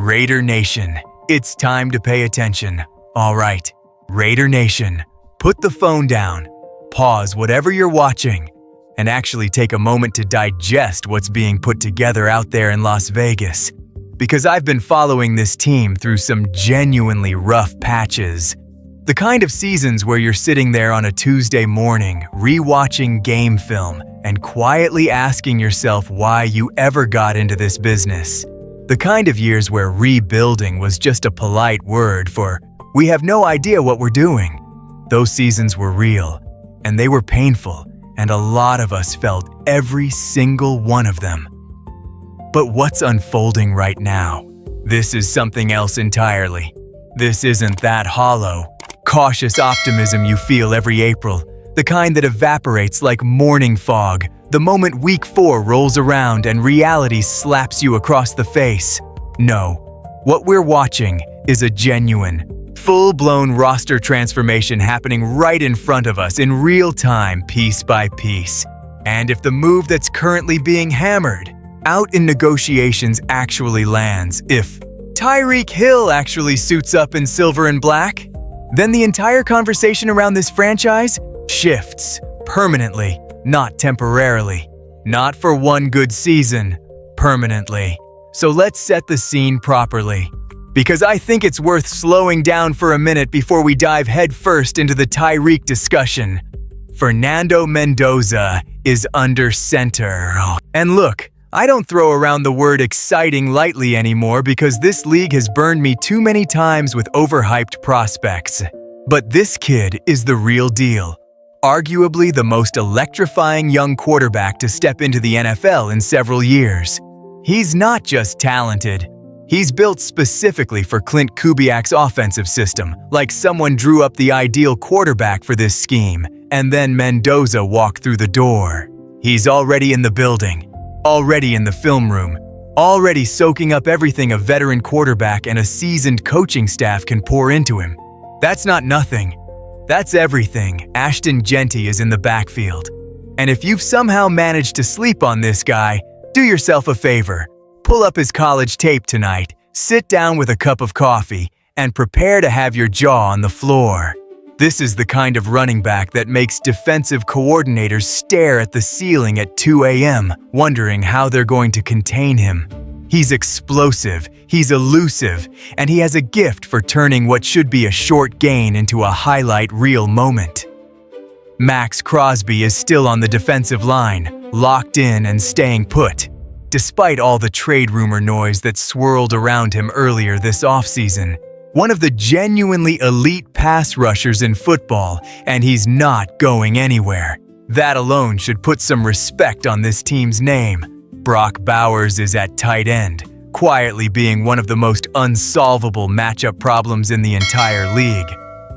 Raider Nation, it's time to pay attention. All right, Raider Nation, put the phone down, pause whatever you're watching, and actually take a moment to digest what's being put together out there in Las Vegas. Because I've been following this team through some genuinely rough patches. The kind of seasons where you're sitting there on a Tuesday morning, rewatching game film, and quietly asking yourself why you ever got into this business. The kind of years where rebuilding was just a polite word for, we have no idea what we're doing. Those seasons were real, and they were painful, and a lot of us felt every single one of them. But what's unfolding right now? This is something else entirely. This isn't that hollow, cautious optimism you feel every April, the kind that evaporates like morning fog the moment Week 4 rolls around and reality slaps you across the face. No, what we're watching is a genuine, full-blown roster transformation happening right in front of us in real time, piece by piece. And if the move that's currently being hammered out in negotiations actually lands, if Tyreek Hill actually suits up in silver and black, then the entire conversation around this franchise shifts permanently, not temporarily. Not for one good season, permanently. So let's set the scene properly. Because I think it's worth slowing down for a minute before we dive headfirst into the Tyreek discussion. Fernando Mendoza is under center. And look, I don't throw around the word exciting lightly anymore because this league has burned me too many times with overhyped prospects. But this kid is the real deal. Arguably the most electrifying young quarterback to step into the NFL in several years. He's not just talented. He's built specifically for Clint Kubiak's offensive system, like someone drew up the ideal quarterback for this scheme, and then Mendoza walked through the door. He's already in the building, already in the film room, already soaking up everything a veteran quarterback and a seasoned coaching staff can pour into him. That's not nothing. That's everything. Ashton Genty is in the backfield. And if you've somehow managed to sleep on this guy, do yourself a favor. Pull up his college tape tonight, sit down with a cup of coffee, and prepare to have your jaw on the floor. This is the kind of running back that makes defensive coordinators stare at the ceiling at 2 a.m., wondering how they're going to contain him. He's explosive, he's elusive, and he has a gift for turning what should be a short gain into a highlight reel moment. Max Crosby is still on the defensive line, locked in and staying put, despite all the trade rumor noise that swirled around him earlier this offseason. One of the genuinely elite pass rushers in football, and he's not going anywhere. That alone should put some respect on this team's name. Brock Bowers is at tight end, quietly being one of the most unsolvable matchup problems in the entire league.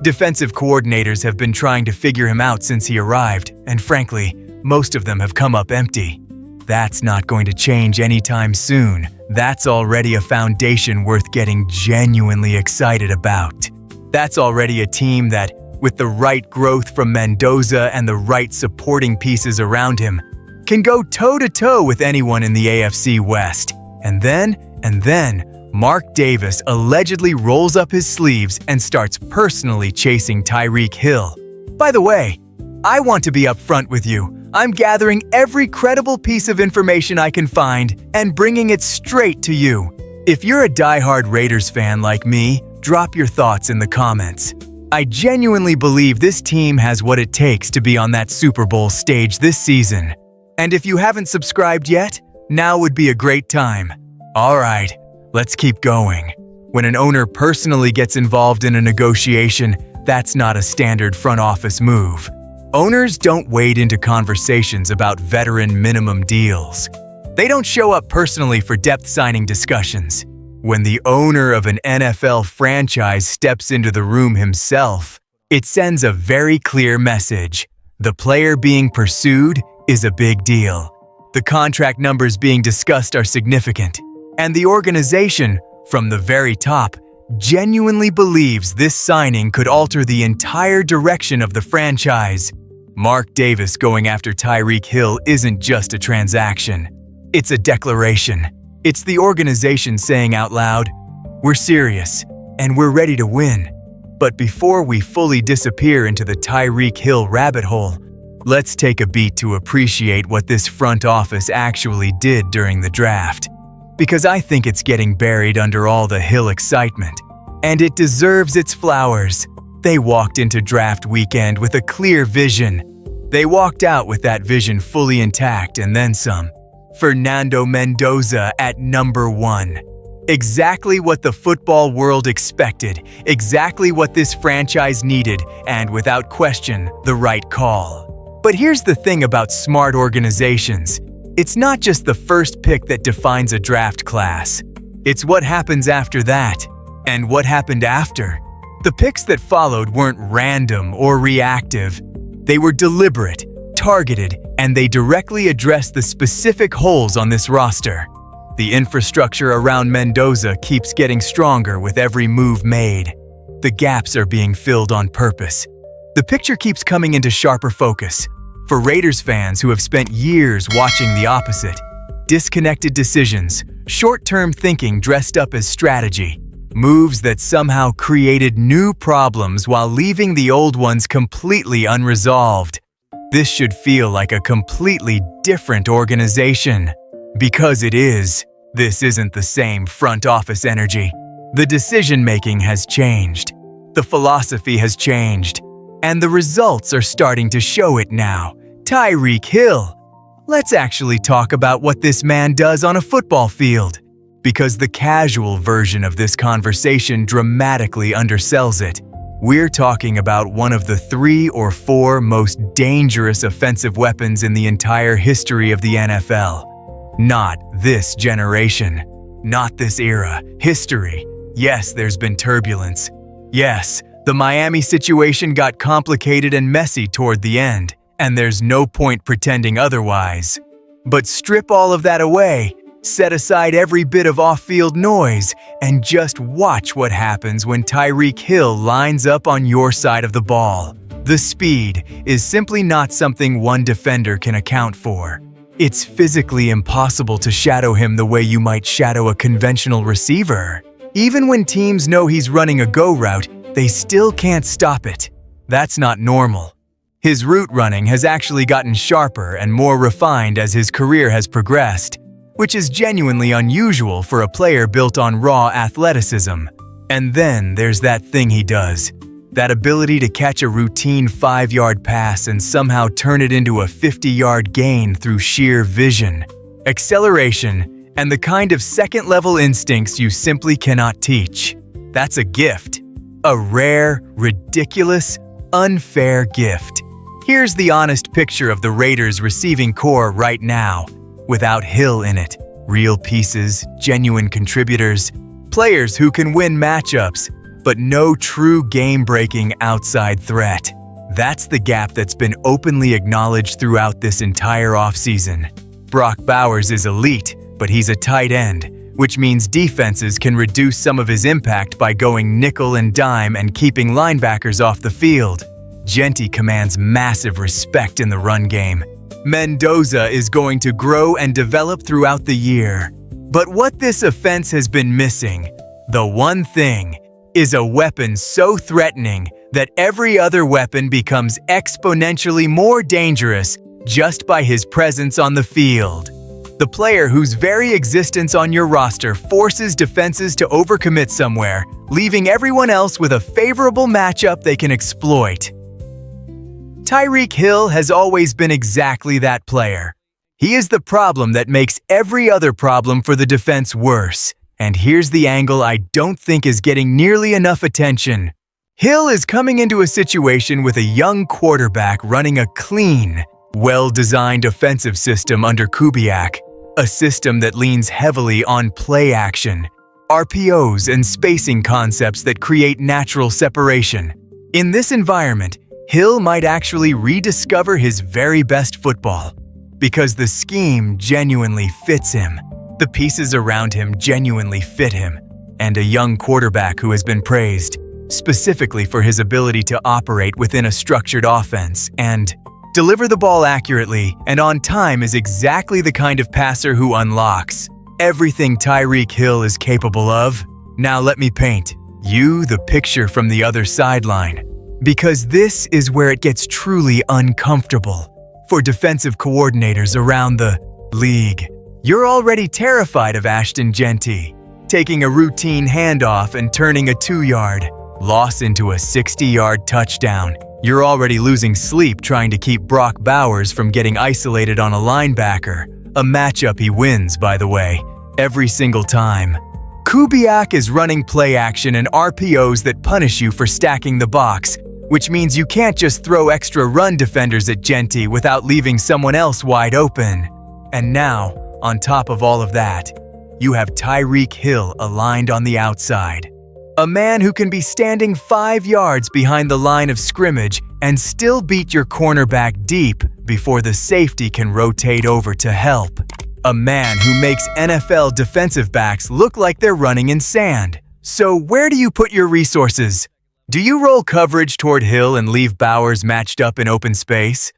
Defensive coordinators have been trying to figure him out since he arrived, and frankly, most of them have come up empty. That's not going to change anytime soon. That's already a foundation worth getting genuinely excited about. That's already a team that, with the right growth from Mendoza and the right supporting pieces around him, can go toe-to-toe with anyone in the AFC West. And then, Mark Davis allegedly rolls up his sleeves and starts personally chasing Tyreek Hill. By the way, I want to be upfront with you. I'm gathering every credible piece of information I can find and bringing it straight to you. If you're a diehard Raiders fan like me, drop your thoughts in the comments. I genuinely believe this team has what it takes to be on that Super Bowl stage this season. And if you haven't subscribed yet, now would be a great time. All right, let's keep going. When an owner personally gets involved in a negotiation, that's not a standard front office move. Owners don't wade into conversations about veteran minimum deals. They don't show up personally for depth signing discussions. When the owner of an NFL franchise steps into the room himself, it sends a very clear message. The player being pursued is a big deal. The contract numbers being discussed are significant, and the organization, from the very top, genuinely believes this signing could alter the entire direction of the franchise. Mark Davis going after Tyreek Hill isn't just a transaction. It's a declaration. It's the organization saying out loud, We're serious, and we're ready to win. But before we fully disappear into the Tyreek Hill rabbit hole, let's take a beat to appreciate what this front office actually did during the draft. Because I think it's getting buried under all the Hill excitement, and it deserves its flowers. They walked into draft weekend with a clear vision. They walked out with that vision fully intact and then some. Fernando Mendoza at number 1. Exactly what the football world expected, exactly what this franchise needed, and without question, the right call. But here's the thing about smart organizations. It's not just the first pick that defines a draft class. It's what happens after that. And what happened after? The picks that followed weren't random or reactive. They were deliberate, targeted, and they directly addressed the specific holes on this roster. The infrastructure around Mendoza keeps getting stronger with every move made. The gaps are being filled on purpose. The picture keeps coming into sharper focus. For Raiders fans who have spent years watching the opposite, disconnected decisions, short-term thinking dressed up as strategy, moves that somehow created new problems while leaving the old ones completely unresolved. This should feel like a completely different organization. Because it is. This isn't the same front office energy. The decision-making has changed. The philosophy has changed. And the results are starting to show it now. Tyreek Hill. Let's actually talk about what this man does on a football field. Because the casual version of this conversation dramatically undersells it. We're talking about one of the 3 or 4 most dangerous offensive weapons in the entire history of the NFL. Not this generation. Not this era. History. Yes, there's been turbulence. Yes, the Miami situation got complicated and messy toward the end, and there's no point pretending otherwise. But strip all of that away, set aside every bit of off-field noise, and just watch what happens when Tyreek Hill lines up on your side of the ball. The speed is simply not something one defender can account for. It's physically impossible to shadow him the way you might shadow a conventional receiver. Even when teams know he's running a go route, they still can't stop it. That's not normal. His route running has actually gotten sharper and more refined as his career has progressed, which is genuinely unusual for a player built on raw athleticism. And then there's that thing he does. That ability to catch a routine 5-yard pass and somehow turn it into a 50-yard gain through sheer vision, acceleration, and the kind of second-level instincts you simply cannot teach. That's a gift. A rare, ridiculous, unfair gift. Here's the honest picture of the Raiders' receiving core right now, without Hill in it. Real pieces, genuine contributors, players who can win matchups, but no true game-breaking outside threat. That's the gap that's been openly acknowledged throughout this entire offseason. Brock Bowers is elite, but he's a tight end, which means defenses can reduce some of his impact by going nickel and dime and keeping linebackers off the field. Genty commands massive respect in the run game. Mendoza is going to grow and develop throughout the year. But what this offense has been missing, the one thing, is a weapon so threatening that every other weapon becomes exponentially more dangerous just by his presence on the field. The player whose very existence on your roster forces defenses to overcommit somewhere, leaving everyone else with a favorable matchup they can exploit. Tyreek Hill has always been exactly that player. He is the problem that makes every other problem for the defense worse. And here's the angle I don't think is getting nearly enough attention. Hill is coming into a situation with a young quarterback running a clean, well-designed offensive system under Kubiak, a system that leans heavily on play action, RPOs, and spacing concepts that create natural separation. In this environment, Hill might actually rediscover his very best football, because the scheme genuinely fits him. The pieces around him genuinely fit him, and a young quarterback who has been praised, specifically for his ability to operate within a structured offense and deliver the ball accurately and on time is exactly the kind of passer who unlocks everything Tyreek Hill is capable of. Now let me paint you the picture from the other sideline, because this is where it gets truly uncomfortable for defensive coordinators around the league. You're already terrified of Ashton Genty, taking a routine handoff and turning a 2-yard loss into a 60-yard touchdown. You're already losing sleep trying to keep Brock Bowers from getting isolated on a linebacker, a matchup he wins, by the way, every single time. Kubiak is running play action and RPOs that punish you for stacking the box, which means you can't just throw extra run defenders at Genty without leaving someone else wide open. And now, on top of all of that, you have Tyreek Hill aligned on the outside. A man who can be standing 5 yards behind the line of scrimmage and still beat your cornerback deep before the safety can rotate over to help. A man who makes NFL defensive backs look like they're running in sand. So where do you put your resources? Do you roll coverage toward Hill and leave Bowers matched up in open space?